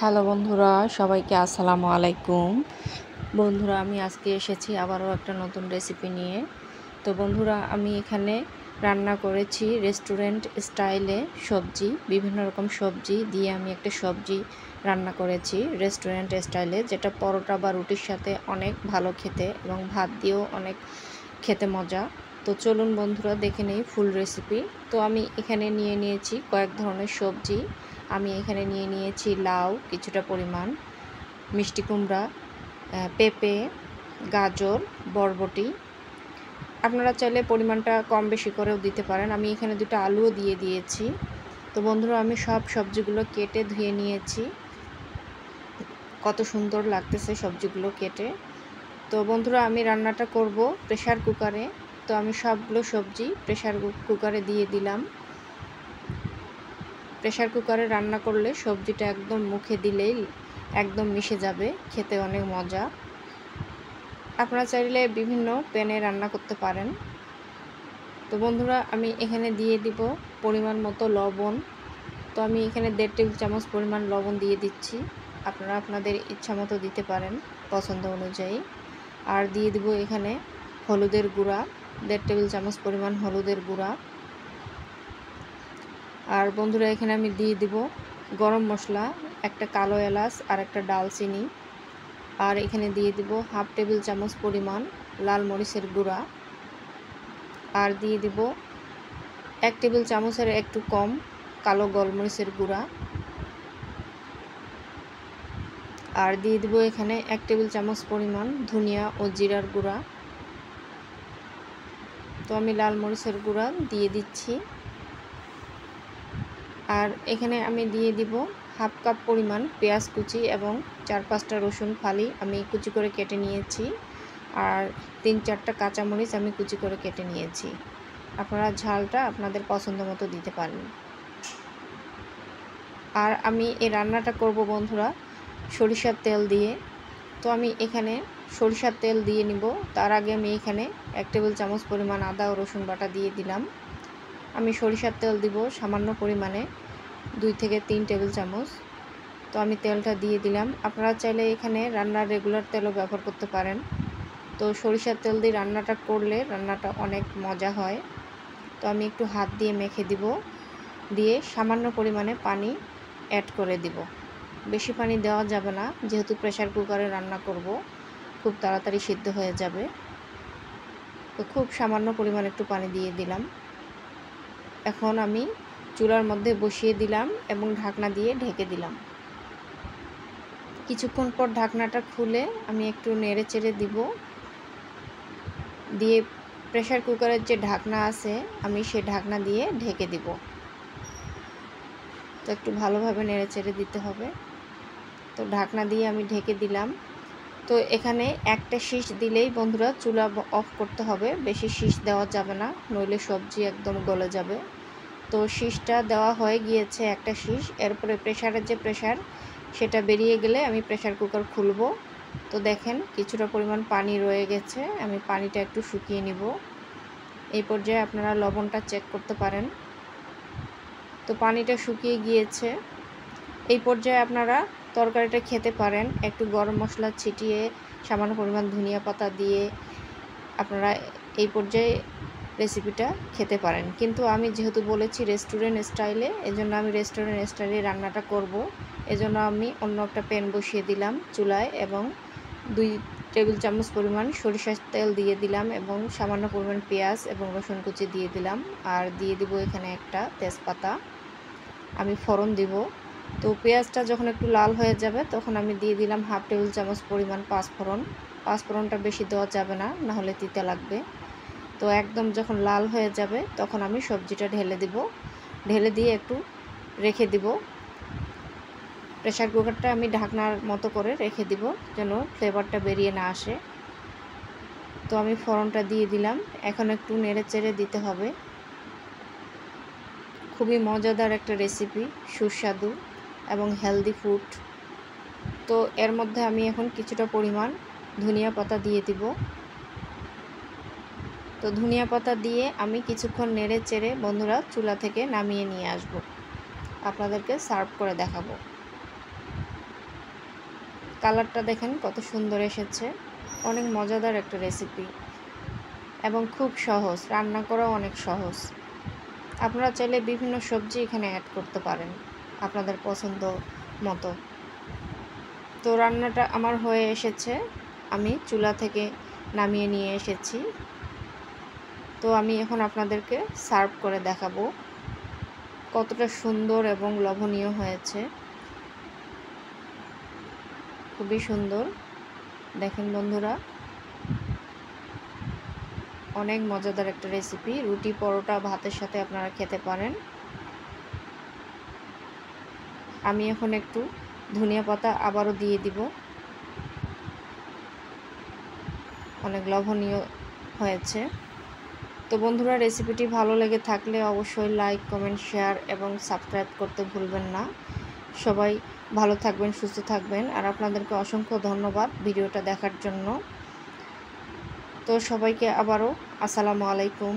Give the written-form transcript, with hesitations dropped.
Hello বন্ধুরা, সবাইকে আসসালামু আলাইকুম। বন্ধুরা, আমি আজকে এসেছি আবারও একটা নতুন রেসিপি নিয়ে। তো বন্ধুরা, আমি এখানে রান্না করেছি রেস্টুরেন্ট স্টাইলে সবজি, বিভিন্ন রকম সবজি দিয়ে আমি একটা সবজি রান্না করেছি রেস্টুরেন্ট স্টাইলে, যেটা পরোটা বা রুটির সাথে অনেক ভালো খেতে এবং ভাত দিয়েও অনেক খেতে মজা। তো চলুন বন্ধুরা, দেখে নেই ফুল রেসিপি। তো আমি এখানে নিয়ে নিয়েছি কয়েক ধরনের সবজি। আমি এখানে নিয়ে নিয়েছি লাউ কিছুটা পরিমাণ, মিষ্টি কুমড়া, পেঁপে, গাজর, বরবটি। আপনারা চাইলে পরিমাণটা কম বেশি করেও দিতে পারেন। আমি এখানে দুটো আলুও দিয়ে দিয়েছি। তো বন্ধুরা, আমি সব সবজিগুলো কেটে ধুয়ে নিয়েছি। কত সুন্দর লাগতেছে সবজিগুলো কেটে। তো বন্ধুরা, আমি রান্নাটা করব প্রেসার কুকারে। তো আমি সবগুলো সবজি প্রেসার কুকারে দিয়ে দিলাম। প্রেসার কুকারে রান্না করলে সবজিটা একদম মুখে দিলেই একদম মিশে যাবে, খেতে অনেক মজা। আপনারা চাইলে বিভিন্ন প্যানে রান্না করতে পারেন। তো বন্ধুরা, আমি এখানে দিয়ে দিব পরিমাণ মতো লবণ। তো আমি এখানে 1.5 টেবিল চামচ পরিমাণ লবণ দিয়ে দিচ্ছি। আপনারা আপনাদের ইচ্ছা মতো দিতে পারেন, পছন্দ অনুযায়ী। আর দিয়ে দিব এখানে হলুদের গুঁড়া, 1.5 টেবিল চামচ পরিমাণ হলুদের গুঁড়া। আর বন্ধুরা, এখানে আমি দিয়ে দিব গরম মশলা, একটা কালো এলাচ আর একটা ডালচিনি। আর এখানে দিয়ে দিব 1/2 টেবিল চামচ পরিমাণ লাল মরিচের গুঁড়া। আর দিয়ে দিব 1 টেবিল চামচের একটু কম কালো গোলমরিচের গুঁড়া। আর দিয়ে দিব এখানে 1 টেবিল চামচ পরিমাণ ধনিয়া ও জিরার গুঁড়া। তো আমি লাল মরিচের গুঁড়া দিয়ে দিচ্ছি। আর এখানে আমি দিয়ে দিব 1/2 কাপ পরিমাণ পেঁয়াজ কুচি এবং 4-5টা রসুন ফালি আমি কুচি করে কেটে নিয়েছি। আর 3-4টা কাঁচামরিচ আমি কুচি করে কেটে নিয়েছি। আপনারা ঝালটা আপনাদের পছন্দ মতো দিতে পারেন। আর আমি এই রান্নাটা করব বন্ধুরা সরিষার তেল দিয়ে। তো আমি এখানে সরিষার তেল দিয়ে নিব। তার আগে আমি এখানে 1 টেবিল চামচ পরিমাণ আদা ও রসুন বাটা দিয়ে দিলাম। আমি সরিষার তেল দিব সামান্য পরিমাণে, 2 থেকে 3 টেবিল চামচ। তো আমি তেলটা দিয়ে দিলাম। আপনারা চাইলে এখানে রান্নার রেগুলার তেলও ব্যবহার করতে পারেন। তো সরিষার তেল দিয়ে রান্নাটা করলে রান্নাটা অনেক মজা হয়। তো আমি একটু হাত দিয়ে মেখে দিব, দিয়ে সামান্য পরিমাণে পানি অ্যাড করে দিব। বেশি পানি দেওয়া যাবে না, যেহেতু প্রেসার কুকারে রান্না করব, খুব তাড়াতাড়ি সিদ্ধ হয়ে যাবে। তো খুব সামান্য পরিমাণ একটু পানি দিয়ে দিলাম। এখন আমি চুলার মধ্যে বসিয়ে দিলাম এবং ঢাকনা দিয়ে ঢেকে দিলাম। কিছুক্ষণ পর ঢাকনাটা খুলে আমি একটু নেড়ে চেড়ে দিব, দিয়ে প্রেসার কুকারের যে ঢাকনা আছে আমি সেই ঢাকনা দিয়ে ঢেকে দিব। তো একটু ভালোভাবে নেড়ে চেড়ে দিতে হবে। তো ঢাকনা দিয়ে আমি ঢেকে দিলাম। তো এখানে একটা শীষ দিলেই বন্ধুরা চুলা অফ করতে হবে, বেশি শীষ দেওয়া যাবে না, নইলে সবজি একদম গলে যাবে। তো শীষটা দেওয়া হয়ে গিয়েছে একটা শীষ। এরপরে প্রেসারের যে প্রেসার সেটা বেরিয়ে গেলে আমি প্রেসার কুকার খুলব। তো দেখেন কিছুটা পরিমাণ পানি রয়ে গেছে, আমি পানিটা একটু শুকিয়ে নিব। এই পর্যায়ে আপনারা লবণটা চেক করতে পারেন। তো পানিটা শুকিয়ে গিয়েছে। এই পর্যায়ে আপনারা তরকারিটা খেতে পারেন একটু গরম মশলা ছিটিয়ে, সামান্য পরিমাণ ধনিয়া পাতা দিয়ে আপনারা এই পর্যায়ে রেসিপিটা খেতে পারেন। কিন্তু আমি যেহেতু বলেছি রেস্টুরেন্ট স্টাইলে, এজন্য আমি রেস্টুরেন্ট স্টাইলে রান্নাটা করব। এজন্য আমি অন্য একটা প্যান বসিয়ে দিলাম চুলায় এবং 2 টেবিল চামচ পরিমাণ সরিষার তেল দিয়ে দিলাম এবং সামান্য পরিমাণ পেঁয়াজ এবং রসুন কুচি দিয়ে দিলাম। আর দিয়ে দিব এখানে একটা তেজপাতা, আমি ফোড়ন দিব। তো পেঁয়াজটা যখন একটু লাল হয়ে যাবে তখন আমি দিয়ে দিলাম 1/2 টেবিল চামচ পরিমাণ পাঁচফোড়ন। পাঁচফোড়নটা বেশি দেওয়া যাবে না, নাহলে তিতা লাগবে। তো একদম যখন লাল হয়ে যাবে তখন আমি সবজিটা ঢেলে দিব। ঢেলে দিয়ে একটু রেখে দিব। প্রেসার কুকারটা আমি ঢাকনার মতো করে রেখে দিব যেন ফ্লেভারটা বেরিয়ে না আসে। তো আমি ফোড়নটা দিয়ে দিলাম। এখন একটু নেড়ে চেড়ে দিতে হবে। খুবই মজাদার একটা রেসিপি, সুস্বাদু এবং হেলদি ফুড। তো এর মধ্যে আমি এখন কিছুটা পরিমাণ ধনিয়া পাতা দিয়ে দিব। তো ধনিয়া পাতা দিয়ে আমি কিছুক্ষণ নেড়ে চেড়ে বন্ধুরা চুলা থেকে নামিয়ে নিয়ে আসব, আপনাদেরকে সার্ভ করে দেখাবো। কালারটা দেখেন কত সুন্দর এসেছে। অনেক মজাদার একটা রেসিপি এবং খুব সহজ, রান্না করাও অনেক সহজ। আপনারা চাইলে বিভিন্ন সবজি এখানে অ্যাড করতে পারেন আপনাদের পছন্দ মতো। তো রান্নাটা আমার হয়ে এসেছে, আমি চুলা থেকে নামিয়ে নিয়ে এসেছি। তো আমি এখন আপনাদেরকে সার্ভ করে দেখাবো কতটা সুন্দর এবং লোভনীয় হয়েছে। খুবই সুন্দর, দেখেন বন্ধুরা, অনেক মজাদার একটা রেসিপি। রুটি, পরোটা, ভাতের সাথে আপনারা খেতে পারেন। আমি এখন একটু ধনিয়া পাতা আবারও দিয়ে দিব। অনেক লোভনীয় হয়েছে। তো বন্ধুরা, রেসিপিটি ভালো লেগে থাকলে অবশ্যই লাইক, কমেন্ট, শেয়ার এবং সাবস্ক্রাইব করতে ভুলবেন না। সবাই ভালো থাকবেন, সুস্থ থাকবেন। আর আপনাদেরকে অসংখ্য ধন্যবাদ ভিডিওটা দেখার জন্য। তো সবাইকে আবারও আসসালামু আলাইকুম।